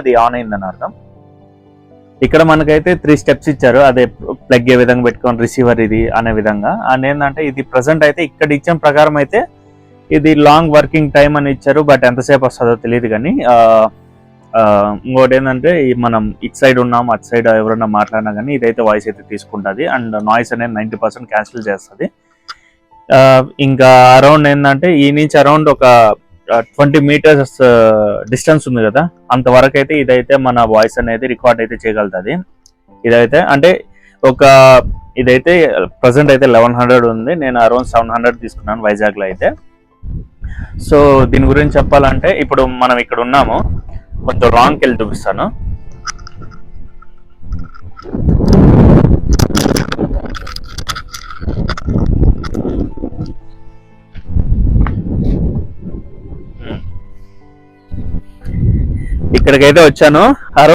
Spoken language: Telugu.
అది ఆన్ అయిందని అర్థం. ఇక్కడ మనకైతే 3 స్టెప్స్ ఇచ్చారు, అదే ప్లగ్ ఏ విధంగా పెట్టుకొని రిసీవర్ ఇది అనే విధంగా. అండ్ ఏంటంటే ఇది ప్రజెంట్ అయితే ఇక్కడ ఇచ్చిన ప్రకారం అయితే ఇది లాంగ్ వర్కింగ్ టైం అని ఇచ్చారు, బట్ ఎంతసేపు వస్తుందో తెలియదు. కానీ ఇంకోటి ఏంటంటే మనం ఇటు సైడ్ ఉన్నాం, అటు సైడ్ ఎవరైనా మాట్లాడినా కానీ ఇదైతే వాయిస్ అయితే తీసుకుంటుంది అండ్ నాయిస్ అనేది 90% క్యాన్సిల్ చేస్తుంది. ఇంకా అరౌండ్ ఏంటంటే ఈ నుంచి అరౌండ్ ఒక 20 meters డిస్టెన్స్ ఉంది కదా, అంతవరకు అయితే ఇదైతే మన వాయిస్ అనేది రికార్డ్ అయితే చేయగలుగుతుంది. ఇదైతే అంటే ఇదైతే ప్రజెంట్ అయితే 1100 ఉంది, నేను అరౌండ్ 700 తీసుకున్నాను వైజాగ్లో అయితే. సో దీని గురించి చెప్పాలంటే ఇప్పుడు మనం ఇక్కడ ఉన్నాము, కొంచెం రాంగ్కి వెళ్ళి చూపిస్తాను. ఇక్కడికైతే వచ్చాను.